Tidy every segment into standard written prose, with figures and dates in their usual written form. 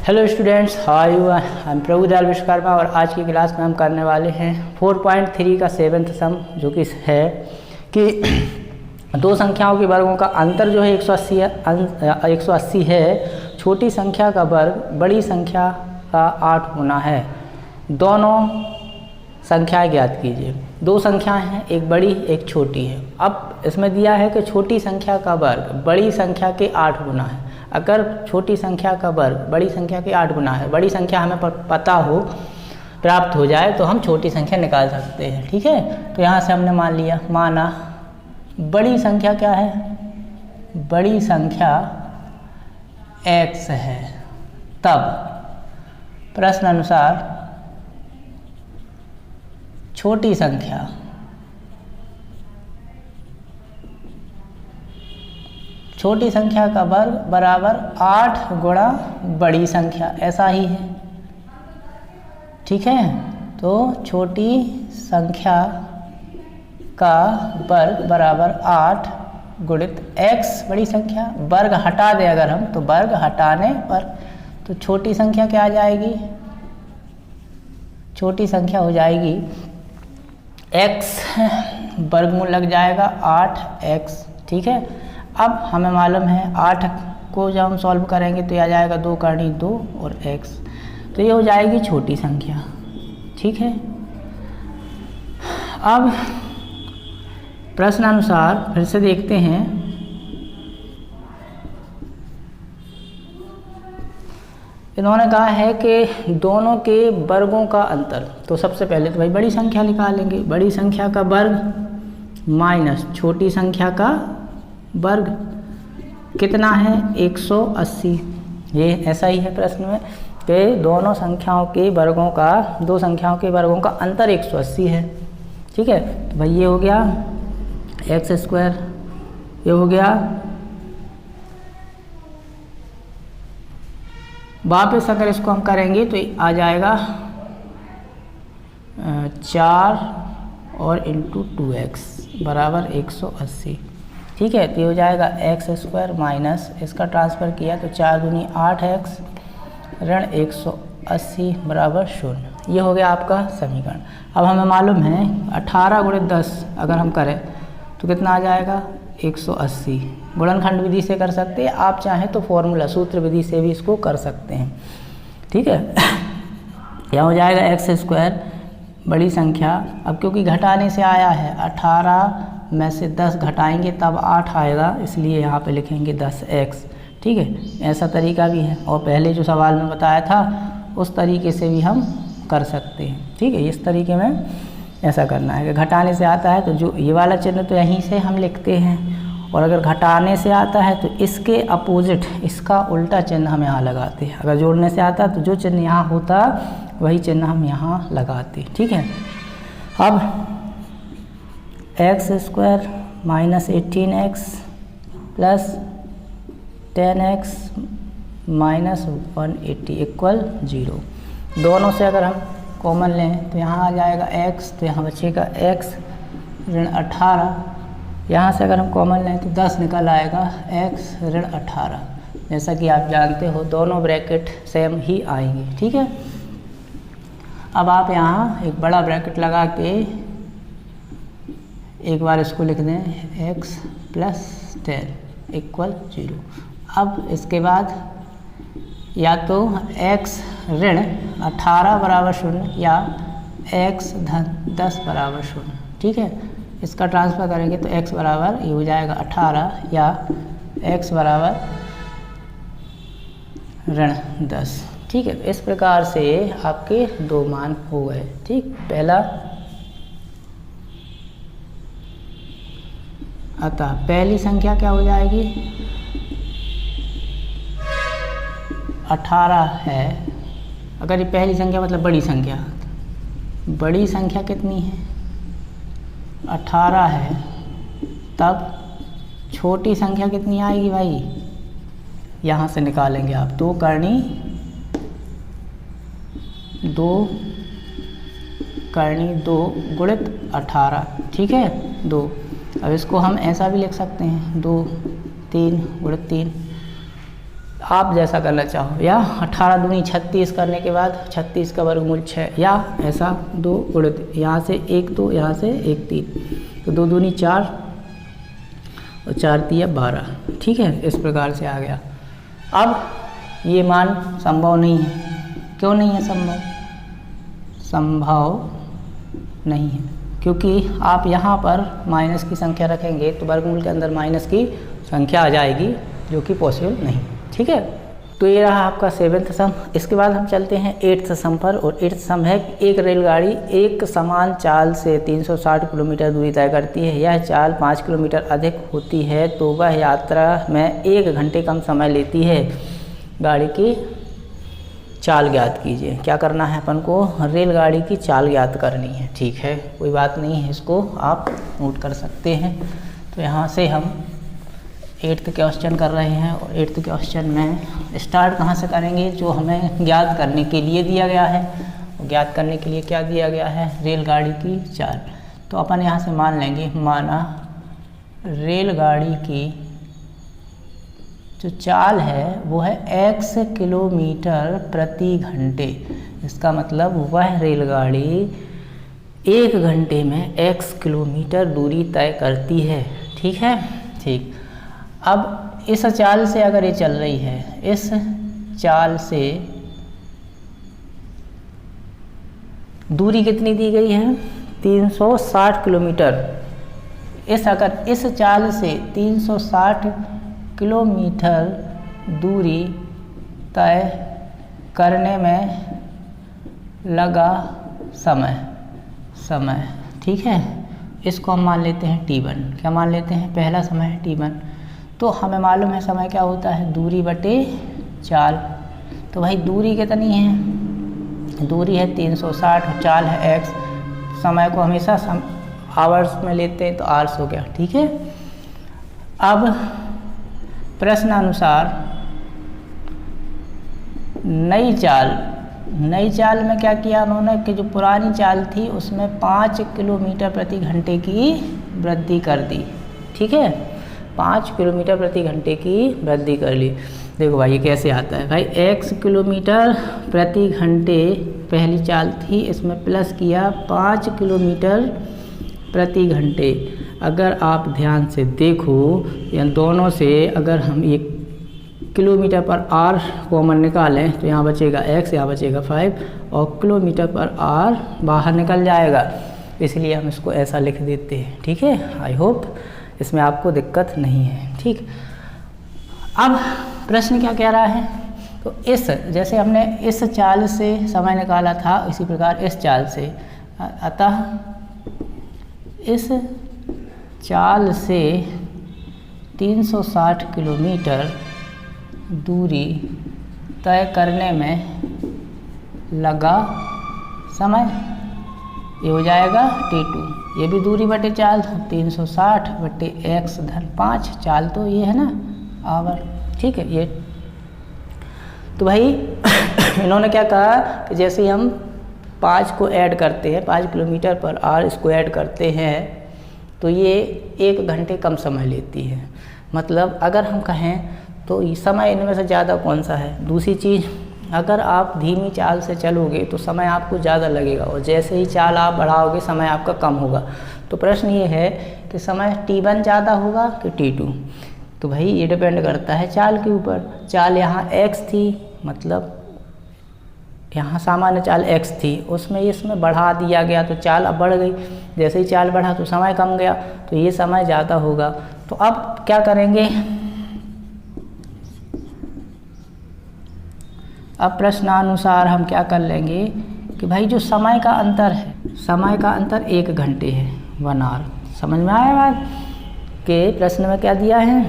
Hello students, how are you? I am Prabhudayal Vishwakarma और आज की क्लास में हम करने वाले हैं 4.3 का 7th सम, जो कि है कि दो संख्याओं के वर्गों का अंतर जो है 180 है। छोटी संख्या का वर्ग बड़ी संख्या का 8 गुना है। दोनों संख्याएं ज्ञात कीजिए। दो संख्याएं हैं, एक बड़ी एक छोटी है। अब इसमें दिया है कि छोटी संख्या का वर्ग बड़ी संख्या के 8 गुना है। अगर छोटी संख्या का वर्ग बड़ी संख्या के 8 गुना है, बड़ी संख्या हमें पता हो, प्राप्त हो जाए, तो हम छोटी संख्या निकाल सकते हैं। ठीक है, तो यहाँ से हमने माना बड़ी संख्या क्या है? बड़ी संख्या x है। तब प्रश्न अनुसार छोटी संख्या का वर्ग बराबर 8 गुणा बड़ी संख्या, ऐसा ही है। ठीक है, तो छोटी संख्या का वर्ग बराबर 8 गुणित x बड़ी संख्या। वर्ग हटा दें अगर हम, तो वर्ग हटाने पर तो छोटी संख्या क्या आ जाएगी? छोटी संख्या हो जाएगी x, वर्गमूल लग जाएगा 8x। ठीक है, अब हमें मालूम है 8 को जब हम सॉल्व करेंगे तो यह आ जाएगा 2 करनी 2 और x, तो ये हो जाएगी छोटी संख्या। ठीक है, अब प्रश्नानुसार फिर से देखते हैं। इन्होंने कहा है कि दोनों के वर्गों का अंतर, तो सबसे पहले तो भाई बड़ी संख्या निकालेंगे। बड़ी संख्या का वर्ग माइनस छोटी संख्या का वर्ग कितना है? 180। ये ऐसा ही है प्रश्न में कि दो संख्याओं के वर्गों का अंतर 180 है। ठीक है, तो भाई ये हो गया x², ये हो गया। वापस अगर इसको हम करेंगे तो आ जाएगा 4 और इंटू 2x बराबर 180। ठीक है, तो ये हो जाएगा x² माइनस इसका ट्रांसफ़र किया तो 4 दूनी 8x ऋण 180 बराबर 0। ये हो गया आपका समीकरण। अब हमें मालूम है 18 गुणित 10 अगर हम करें तो कितना आ जाएगा? 180। गुणनखंड विधि से कर सकते हैं, आप चाहें तो फॉर्मूला सूत्र विधि से भी इसको कर सकते हैं। ठीक है, यह हो जाएगा x² बड़ी संख्या। अब क्योंकि घटाने से आया है, 18 में से 10 घटाएंगे तब 8 आएगा, इसलिए यहाँ पे लिखेंगे 10x। ठीक है, ऐसा तरीका भी है और पहले जो सवाल में बताया था उस तरीके से भी हम कर सकते हैं। ठीक है, इस तरीके में ऐसा करना है कि घटाने से आता है तो जो ये वाला चिन्ह तो यहीं से हम लिखते हैं, और अगर घटाने से आता है तो इसके अपोजिट, इसका उल्टा चिन्ह हम यहाँ लगाते हैं। अगर जोड़ने से आता तो जो चिन्ह यहाँ होता वही चिन्ह हम यहाँ लगाते। ठीक है, अब x² minus 18x plus 10x minus 180 equal 0। दोनों से अगर हम कॉमन लें तो यहाँ आ जाएगा x, तो यहाँ बचेगा x ऋण 18। यहाँ से अगर हम कॉमन लें तो 10 निकल आएगा x ऋण 18। जैसा कि आप जानते हो दोनों ब्रैकेट सेम ही आएंगे। ठीक है, अब आप यहाँ एक बड़ा ब्रैकेट लगा के एक बार इसको लिख दें x प्लस 10 इक्वल 0। अब इसके बाद या तो x ऋण 18 बराबर 0 या x धन 10 बराबर 0। ठीक है, इसका ट्रांसफ़र करेंगे तो x बराबर ये हो जाएगा 18 या x बराबर ऋण 10। ठीक है, तो इस प्रकार से आपके दो मान हो गए। ठीक, पहला अतः पहली संख्या क्या हो जाएगी? 18 है। अगर ये पहली संख्या मतलब बड़ी संख्या, बड़ी संख्या कितनी है? 18 है। तब छोटी संख्या कितनी आएगी भाई? यहाँ से निकालेंगे आप 2 करनी 2 गुणित 18। ठीक है, 2। अब इसको हम ऐसा भी लिख सकते हैं 2 3 गुणित 3। आप जैसा करना चाहो, या 18 दूनी 36 करने के बाद 36 का वर्गमूल 6, या ऐसा 2 उड़द, यहाँ से 1 2, यहाँ से 1 3, तो 2 दूनी 4 और 4 तिया 12। ठीक है, इस प्रकार से आ गया। अब ये मान संभव नहीं है, क्यों नहीं है संभव? संभव नहीं है क्योंकि आप यहाँ पर माइनस की संख्या रखेंगे तो वर्गमूल के अंदर माइनस की संख्या आ जाएगी, जो कि पॉसिबल नहीं। ठीक है, तो ये रहा आपका 7th सम। इसके बाद हम चलते हैं 8th सम पर, और 8th सम है एक रेलगाड़ी एक समान चाल से 360 किलोमीटर दूरी तय करती है। यह चाल 5 किलोमीटर अधिक होती है तो वह यात्रा में 1 घंटे कम समय लेती है। गाड़ी की चाल ज्ञात कीजिए। क्या करना है अपन को? रेलगाड़ी की चाल ज्ञात करनी है। ठीक है, कोई बात नहीं है, इसको आप नोट कर सकते हैं। तो यहाँ से हम 8th क्वेश्चन कर रहे हैं, और 8th क्वेश्चन में स्टार्ट कहाँ से करेंगे? जो हमें ज्ञात करने के लिए दिया गया है। और ज्ञात करने के लिए क्या दिया गया है? रेलगाड़ी की चाल। तो अपन यहाँ से मान लेंगे, माना रेलगाड़ी की जो चाल है वो है x किलोमीटर प्रति घंटे। इसका मतलब वह रेलगाड़ी 1 घंटे में x किलोमीटर दूरी तय करती है। ठीक है, ठीक। अब इस चाल से अगर ये चल रही है, इस चाल से दूरी कितनी दी गई है? 360 किलोमीटर। अगर इस चाल से 360 किलोमीटर दूरी तय करने में लगा समय। ठीक है, इसको हम मान लेते हैं T1। क्या मान लेते हैं? पहला समय है T1। तो हमें मालूम है समय क्या होता है? दूरी बटे चाल। तो भाई दूरी कितनी है? दूरी है 360 और चाल है x। समय को हमेशा आवर्स में लेते हैं तो आवर्स हो गया। ठीक है, अब प्रश्नानुसार नई चाल में क्या किया उन्होंने कि जो पुरानी चाल थी उसमें 5 किलोमीटर प्रति घंटे की वृद्धि कर दी। ठीक है, 5 किलोमीटर प्रति घंटे की वृद्धि कर ली। देखो भाई ये कैसे आता है भाई, x किलोमीटर प्रति घंटे पहली चाल थी, इसमें प्लस किया 5 किलोमीटर प्रति घंटे। अगर आप ध्यान से देखो, या दोनों से अगर हम ये किलोमीटर पर आर कॉमन निकालें तो यहाँ बचेगा x, यहाँ बचेगा 5, और किलोमीटर पर आर बाहर निकल जाएगा, इसलिए हम इसको ऐसा लिख देते हैं। ठीक है, आई होप इसमें आपको दिक्कत नहीं है। ठीक, अब प्रश्न क्या कह रहा है? तो इस जैसे हमने इस चाल से समय निकाला था, इसी प्रकार इस चाल से, अतः इस चाल से 360 किलोमीटर दूरी तय करने में लगा समय, ये हो जाएगा T2। ये भी दूरी बटे चाल, 360 बटे x धन 5, चाल तो ये है ना आवर। ठीक है, ये तो भाई इन्होंने क्या कहा कि जैसे ही हम 5 को ऐड करते हैं, 5 किलोमीटर पर आर इसको ऐड करते हैं तो ये 1 घंटे कम समय लेती है। मतलब अगर हम कहें तो ये समय इनमें से ज़्यादा कौन सा है? दूसरी चीज़, अगर आप धीमी चाल से चलोगे तो समय आपको ज़्यादा लगेगा, और जैसे ही चाल आप बढ़ाओगे समय आपका कम होगा। तो प्रश्न ये है कि समय T1 ज़्यादा होगा कि T2? तो भाई ये डिपेंड करता है चाल के ऊपर। चाल यहाँ x थी, मतलब यहाँ सामान्य चाल x थी, उसमें इसमें बढ़ा दिया गया तो चाल अब बढ़ गई। जैसे ही चाल बढ़ा तो समय कम गया, तो ये समय ज़्यादा होगा। तो अब क्या करेंगे? अब प्रश्नानुसार हम क्या कर लेंगे कि भाई जो समय का अंतर है, समय का अंतर 1 घंटे है, 1 आवर। समझ में आया बात? कि प्रश्न में क्या दिया है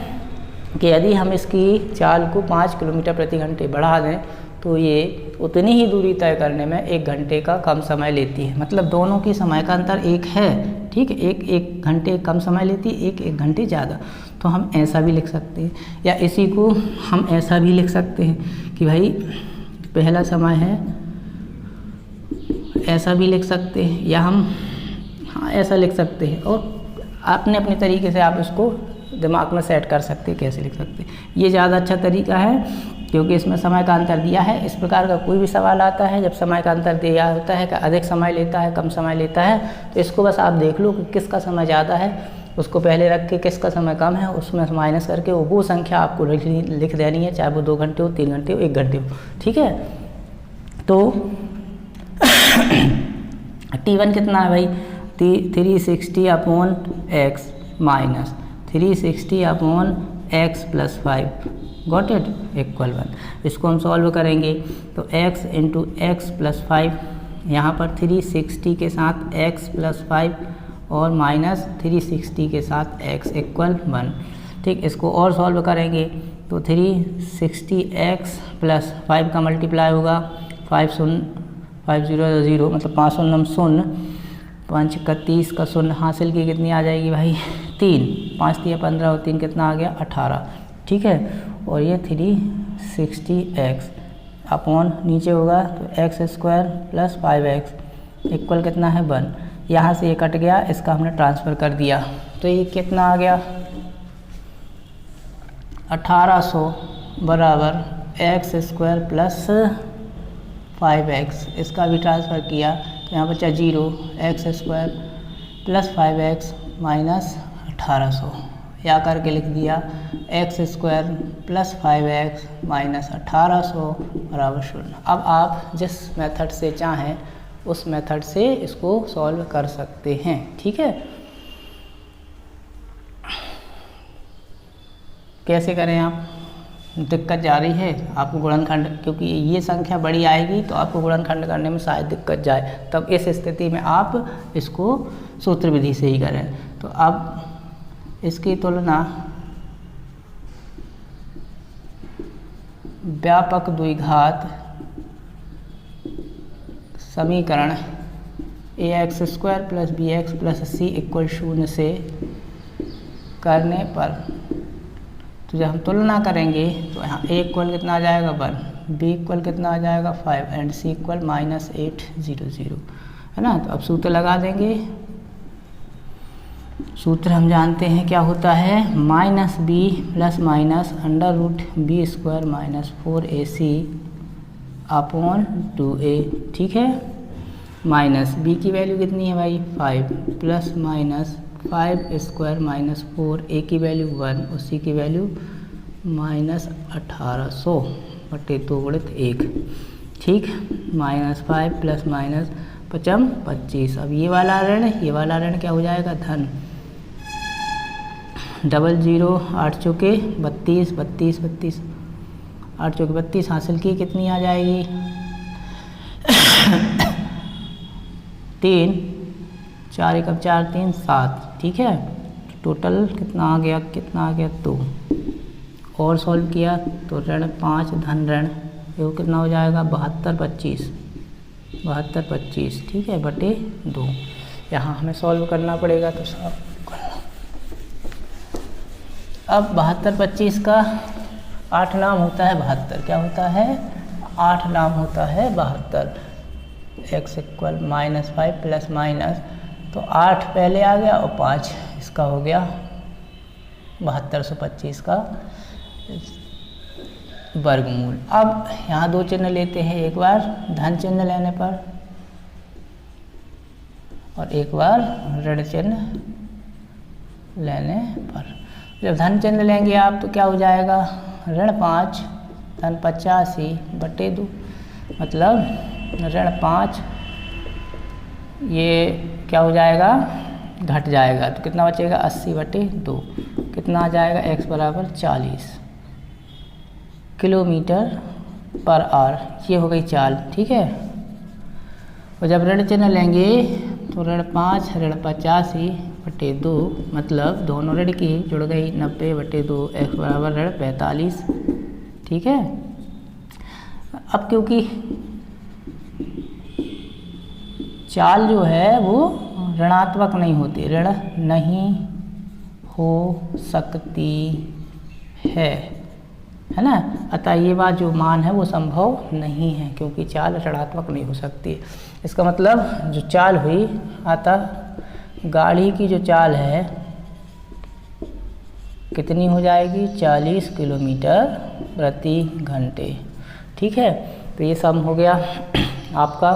कि यदि हम इसकी चाल को 5 किलोमीटर प्रति घंटे बढ़ा दें तो ये उतनी ही दूरी तय करने में 1 घंटे का कम समय लेती है। मतलब दोनों की समय का अंतर 1 है। ठीक है, एक घंटे कम समय लेती है, एक घंटे ज़्यादा। तो हम ऐसा भी लिख सकते हैं, या इसी को हम ऐसा भी लिख सकते हैं कि भाई पहला समय है, ऐसा भी लिख सकते हैं, या हम ऐसा लिख सकते हैं। और अपने अपने तरीके से आप इसको दिमाग में सेट कर सकते हैं कैसे लिख सकते हैं। ये ज़्यादा अच्छा तरीका है क्योंकि इसमें समय का अंतर दिया है। इस प्रकार का कोई भी सवाल आता है जब समय का अंतर दिया होता है कि अधिक समय लेता है कम समय लेता है, तो इसको बस आप देख लो कि किसका समय ज़्यादा है, उसको पहले रख के किसका समय कम है उसमें माइनस करके वो संख्या आपको लिख देनी है, चाहे वो 2 घंटे हो, 3 घंटे हो, 1 घंटे हो। ठीक है, तो T1 कितना है भाई, 360/x minus 360/x + 5, got it, equal 1। इसको हम सॉल्व करेंगे तो x × x + 5, यहाँ पर 360 के साथ x + 5 और माइनस 360 के साथ x = 1। ठीक, इसको और सॉल्व करेंगे तो 360x + 5 का मल्टीप्लाई होगा, 5 0 0 मतलब 5 0 0, 5 का 30 का 0 हासिल की कितनी आ जाएगी भाई 3, 5 × 15 और 3 कितना आ गया 18। ठीक है, और ये 360x अपॉन नीचे होगा तो x² + 5x इक्वल कितना है 1। यहाँ से ये कट गया, इसका हमने ट्रांसफ़र कर दिया तो ये कितना आ गया 1800 बराबर x² + 5x। इसका भी ट्रांसफ़र किया तो यहाँ बचा 0, x² + 5x माइनस 1800, या करके लिख दिया x² + 5x माइनस 1800 बराबर 0। अब आप जिस मेथड से चाहें उस मेथड से इसको सॉल्व कर सकते हैं। ठीक है, कैसे करें आप, दिक्कत जा रही है आपको गुणनखंड, क्योंकि ये संख्या बड़ी आएगी तो आपको गुणनखंड करने में शायद दिक्कत जाए, तब इस स्थिति में आप इसको सूत्र विधि से ही करें। तो अब इसकी तुलना व्यापक द्विघात समीकरण ax² + bx + c = 0 से करने पर, तो जब हम तुलना करेंगे तो यहाँ a इक्वल कितना आ जाएगा 1, b इक्वल कितना आ जाएगा 5 एंड c इक्वल -800, है ना। तो अब सूत्र लगा देंगे। सूत्र हम जानते हैं क्या होता है, -b + √b² - 4ac upon 2a। ठीक है, माइनस b की वैल्यू कितनी है भाई 5 + -5² - 4, a की वैल्यू 1 और c की वैल्यू -1800 बटे 2 × 1। ठीक, -5 + -5 25। अब ये वाला ऋण क्या हो जाएगा धन, 00 8 चौके 32 32 32, 8 चौके 32 हासिल की कितनी आ जाएगी 3, 4 × 4 3 7। ठीक है, टोटल कितना आ गया 2, और सॉल्व किया तो ऋण 5 धन ऋण ये कितना हो जाएगा 72 25। ठीक है, बटे 2। यहाँ हमें सॉल्व करना पड़ेगा तो सब अब 72 25 का 8 नाम होता है 72। क्या होता है 8 नाम होता है 72। x = -5 + माइनस तो 8 पहले आ गया और 5 इसका हो गया 7225 का वर्गमूल। अब यहाँ 2 चिन्ह लेते हैं, एक बार धन चिन्ह लेने पर और एक बार ऋण चिन्ह लेने पर। जब धन चिन्ह लेंगे आप तो क्या हो जाएगा ऋण 5 धन 85 बटे 2, मतलब ऋण 5 ये क्या हो जाएगा घट जाएगा तो कितना बचेगा 80 बटे 2, कितना आ जाएगा x बराबर 40 km/h। ये हो गई चाल। ठीक है, और जब ऋण चिन्ह लेंगे तो ऋण 5 ऋण 85 बटे 2, मतलब दोनों ऋण की जुड़ गई 90 बटे 2, x बराबर ऋण 45। ठीक है, अब क्योंकि चाल जो है वो ऋणात्मक नहीं होती, ऋण नहीं हो सकती है ना, अतः ये बात जो मान है वो संभव नहीं है क्योंकि चाल ऋणात्मक नहीं हो सकती। इसका मतलब जो चाल हुई, अतः गाड़ी की जो चाल है कितनी हो जाएगी, 40 किलोमीटर प्रति घंटे। ठीक है, तो ये सम हो गया आपका।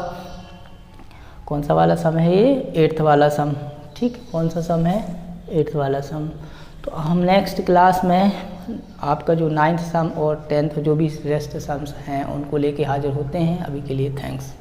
कौन सा वाला सम है ये, 8th वाला सम। ठीक, कौन सा सम है, 8th वाला सम। तो हम नेक्स्ट क्लास में आपका जो 9th सम और 10th जो भी रेस्ट सम्स हैं उनको लेके हाजिर होते हैं। अभी के लिए थैंक्स।